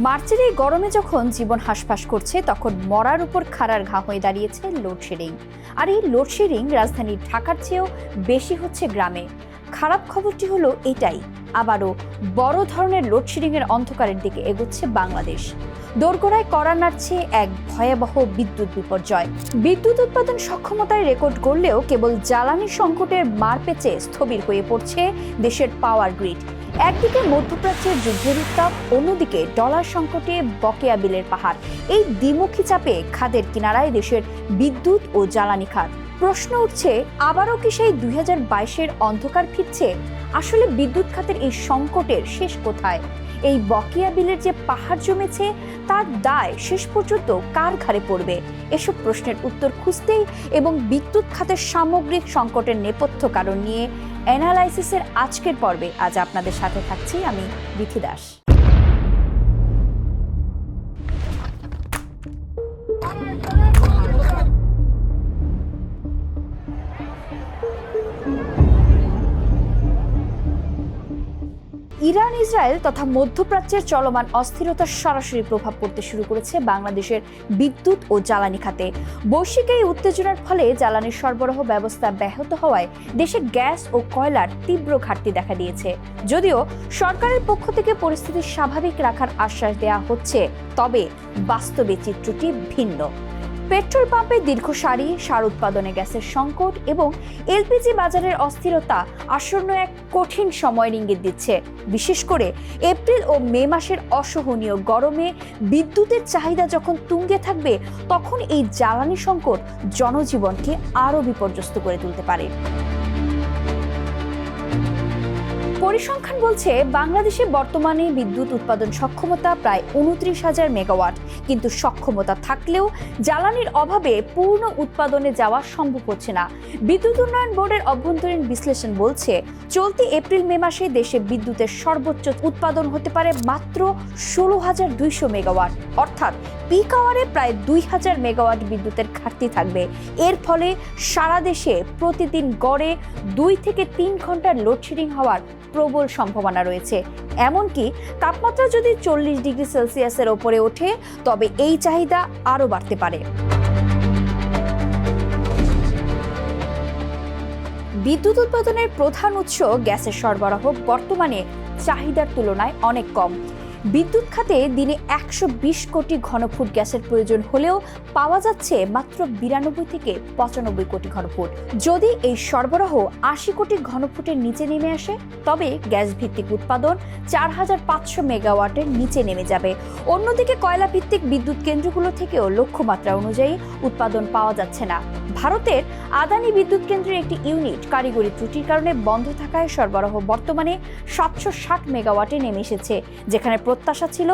মার্চের এই গরমে যখন জীবন হাঁসফাঁস করছে, তখন মরার উপর খাড়ার ঘা হয়ে দাঁড়িয়েছে লোডশেডিং। আর এই লোডশেডিং রাজধানী ঢাকার চেয়েও বেশি হচ্ছে গ্রামে। খারাপ খবরটি হলো এটাই, আবারও বড় ধরনের লোডশেডিং এর অন্ধকারের দিকে এগোচ্ছে বাংলাদেশ। দোরগোড়ায় কড়া নাড়ছে এক ভয়াবহ বিদ্যুৎ বিপর্যয়। বিদ্যুৎ উৎপাদন সক্ষমতায় রেকর্ড গড়লেও কেবল জ্বালানি সংকটের মারপেচে স্থবির হয়ে পড়ছে দেশের পাওয়ার গ্রিড। একদিকে মধ্যপ্রাচ্যের যুদ্ধের উত্তাপ, অন্যদিকে ডলার সংকটে বকেয়া বিলের পাহাড়। এই দ্বিমুখী চাপে খাদের কিনারায় দেশের বিদ্যুৎ ও জ্বালানি খাত। প্রশ্ন উঠছে, আবারও কি সেই 2022-এর অন্ধকার ফিরছে? আসলে বিদ্যুৎ খাতের এই সংকটের শেষ কোথায়? এই বকেয়া বিলের যে পাহাড় জমেছে, তার দায় শেষ পর্যন্ত কার ঘাড়ে পড়বে? এসব প্রশ্নের উত্তর খুঁজতেই এবং বিদ্যুৎ খাতের সামগ্রিক সংকটের নেপথ্য কারণ নিয়ে অ্যানালাইসিসের আজকের পর্বে আজ আপনাদের সাথে থাকছি আমি বিথি দাস। ইরান, ইসরায়েল তথা মধ্যপ্রাচ্যের চলমান অস্থিরতার সরাসরি প্রভাব পড়তে শুরু করেছে বাংলাদেশের বিদ্যুৎ ও জ্বালানি খাতে। বৈশ্বিক এই উত্তেজনার ফলে জ্বালানির সরবরাহ ব্যবস্থা ব্যাহত হওয়ায় দেশে গ্যাস ও কয়লার তীব্র ঘাটতি দেখা দিয়েছে। যদিও সরকারের পক্ষ থেকে পরিস্থিতি স্বাভাবিক রাখার আশ্বাস দেওয়া হচ্ছে, তবে বাস্তবে চিত্রটি ভিন্ন। পেট্রোল পাম্পে দীর্ঘ সারি, সার উৎপাদনে গ্যাসের সংকট এবং এলপিজি বাজারের অস্থিরতা আসন্ন এক কঠিন সময়ের ইঙ্গিত দিচ্ছে। বিশেষ করে এপ্রিল ও মে মাসের অসহনীয় গরমে বিদ্যুতের চাহিদা যখন তুঙ্গে থাকবে, তখন এই জ্বালানি সংকট জনজীবনকে আরও বিপর্যস্ত করে তুলতে পারে। পরিসংখ্যান বলছে, বাংলাদেশে বর্তমানে বিদ্যুৎ উৎপাদন সক্ষমতা প্রায় 29,000 মেগাওয়াট। কিন্তু সক্ষমতা থাকলেও জ্বালানির অভাবে পূর্ণ উৎপাদনে যাওয়া সম্ভব হচ্ছে না। বিদ্যুৎ উন্নয়ন বোর্ডের অভ্যন্তরীণ বিশ্লেষণ বলছে, চলতি এপ্রিল মে মাসে দেশে বিদ্যুতের সর্বোচ্চ উৎপাদন হতে পারে মাত্র 16,200 মেগাওয়াট, অর্থাৎ পিক আওয়ারে প্রায় 2,000 মেগাওয়াট বিদ্যুতের ঘাটতি থাকবে। এর ফলে সারা দেশে প্রতিদিন গড়ে 2 থেকে 3 ঘন্টার লোডশেডিং হওয়ার প্রবল সম্ভাবনা রয়েছে। এমনকি তাপমাত্রা যদি 40 ডিগ্রি সেলসিয়াসের ওপরে ওঠে, তবে এই চাহিদা আরও বাড়তে পারে। বিদ্যুৎ উৎপাদনের প্রধান উৎস গ্যাসের সরবরাহ বর্তমানে চাহিদার তুলনায় অনেক কম। বিদ্যুৎ খাতে দিনে 120 কোটি ঘনফুট গ্যাসের প্রয়োজন হলেও পাওয়া যাচ্ছে মাত্র 92 থেকে 95 কোটি ঘনফুট। যদি এই সরবরাহ 80 কোটি ঘনফুটের নিচে নেমে আসে, তবে গ্যাস ভিত্তিক উৎপাদন 4,500 মেগাওয়াটের নিচে নেমে যাবে। অন্যদিকে কয়লা ভিত্তিক বিদ্যুৎ কেন্দ্রগুলো থেকেও লক্ষ্যমাত্রা অনুযায়ী উৎপাদন পাওয়া যাচ্ছে না। ভারতের আদানি বিদ্যুৎ কেন্দ্রের একটি ইউনিট কারিগরি ত্রুটির কারণে বন্ধ থাকায় সরবরাহ বর্তমানে 760 মেগাওয়াটে নেমে এসেছে, যেখানে প্রত্যাশা ছিল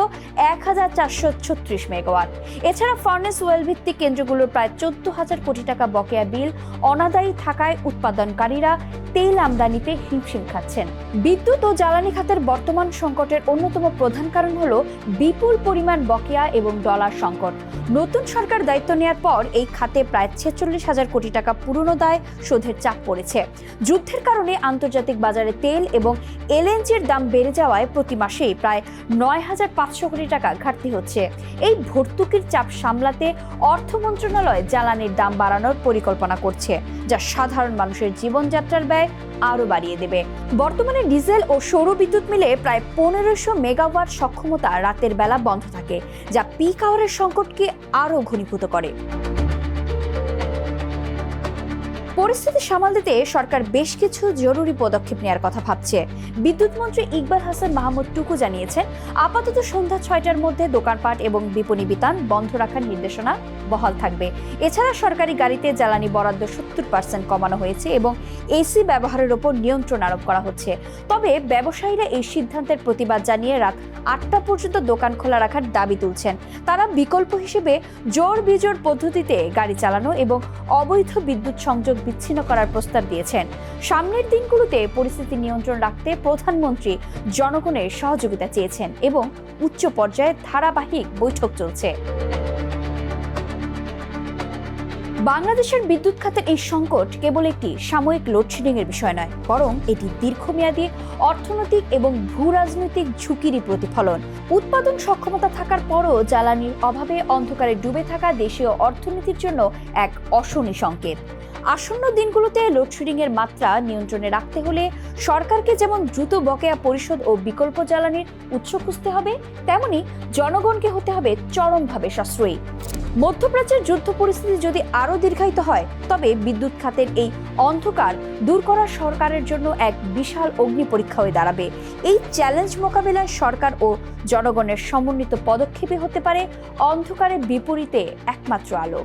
1,436 মেগাওয়াট। এছাড়া ফার্নেস ওয়েল ভিত্তিক কেন্দ্রগুলোর প্রায় 14,000 কোটি টাকা বকেয়া বিল অনাদায়ী থাকায় উৎপাদনকারীরা তেল আমদানিতে হিমশিম খাচ্ছেন। বিদ্যুৎ ও জ্বালানি খাতের বর্তমান সংকটের অন্যতম প্রধান কারণ হলো বিপুল পরিমাণ বকেয়া এবং ডলার সংকট। নতুন সরকার দায়িত্ব নেওয়ার পর এই খাতে প্রায় 46,000 কোটি টাকা পুরনো দায় শোধের চাপ পড়েছে। যুদ্ধের কারণে আন্তর্জাতিক বাজারে তেল এবং এলএনজির দাম বেড়ে যাওয়ায় প্রতি মাসেই প্রায় 9,500 কোটি টাকা ঘাটতি হচ্ছে। এই ভর্তুকির চাপ সামলাতে অর্থ মন্ত্রণালয় জ্বালানির দাম বাড়ানোর পরিকল্পনা করছে, যা সাধারণ মানুষের জীবনযাত্রার ব্যয় আরও বাড়িয়ে দেবে। বর্তমানে ডিজেল ও সৌর বিদ্যুৎ মিলে প্রায় 1,500 মেগাওয়াট সক্ষমতা রাতের বেলা বন্ধ থাকে, যা পিক আওয়ারের সংকটকে আরও ঘনীভূত করে। পরিস্থিতি সামাল দিতে সরকার বেশ কিছু জরুরি পদক্ষেপ নেওয়ার কথা ভাবছে। বিদ্যুৎ মন্ত্রী ইকবাল হাসান মাহমুদ টুকু জানিয়েছেন, আপাতত সন্ধ্যা 6টার মধ্যে দোকানপাট এবং বিপণী বিতান বন্ধ রাখার নির্দেশনা বহাল থাকবে। এছাড়া সরকারি গাড়িতে জ্বালানি বরাদ্দ 70% কমানো হয়েছে এবং এসি ব্যবহারের ওপর নিয়ন্ত্রণ আরোপ করা হচ্ছে। তবে ব্যবসায়ীরা এই সিদ্ধান্তের প্রতিবাদ জানিয়ে রাত 8টা পর্যন্ত দোকান খোলা রাখার দাবি তুলছেন। তারা বিকল্প হিসেবে জোর বিজোড় পদ্ধতিতে গাড়ি চালানো এবং অবৈধ বিদ্যুৎ সংযোগ বিচ্ছিন্ন করার প্রস্তাব দিয়েছেন। সামনের দিনগুলোতে পরিস্থিতি নিয়ন্ত্রণ রাখতে প্রধানমন্ত্রী জনগণের সহযোগিতা চেয়েছেন এবং উচ্চ পর্যায়ে ধারাবাহিক বৈঠক চলছে। বাংলাদেশের বিদ্যুৎ খাতের এই সংকট কেবল একটি সাময়িক লোডশেডিং এর বিষয় নয়, বরং এটি দীর্ঘমেয়াদী অর্থনৈতিক এবং ভূ-রাজনৈতিক ঝুঁকিরই প্রতিফলন। উৎপাদন সক্ষমতা থাকার পরও জ্বালানির অভাবে অন্ধকারে ডুবে থাকা দেশীয় অর্থনীতির জন্য এক অশনি সংকেত। আসন্ন দিনগুলোতে লোডশেডিং এর মাত্রা নিয়ন্ত্রণে রাখতে হলে সরকারকে যেমন দ্রুত বকেয়া পরিশোধ ও বিকল্প জ্বালানির উৎস খুঁজতে হবে, তেমনি জনগণকে হতে হবে চরমভাবে সাশ্রয়ী। মধ্যপ্রাচ্যের যুদ্ধ পরিস্থিতি যদি আরও দীর্ঘায়িত হয়, তবে বিদ্যুৎ খাতের এই অন্ধকার দূর করা সরকারের জন্য এক বিশাল অগ্নি পরীক্ষা হয়ে দাঁড়াবে। এই চ্যালেঞ্জ মোকাবেলায় সরকার ও জনগণের সমন্বিত পদক্ষেপই হতে পারে অন্ধকারের বিপরীতে একমাত্র আলো।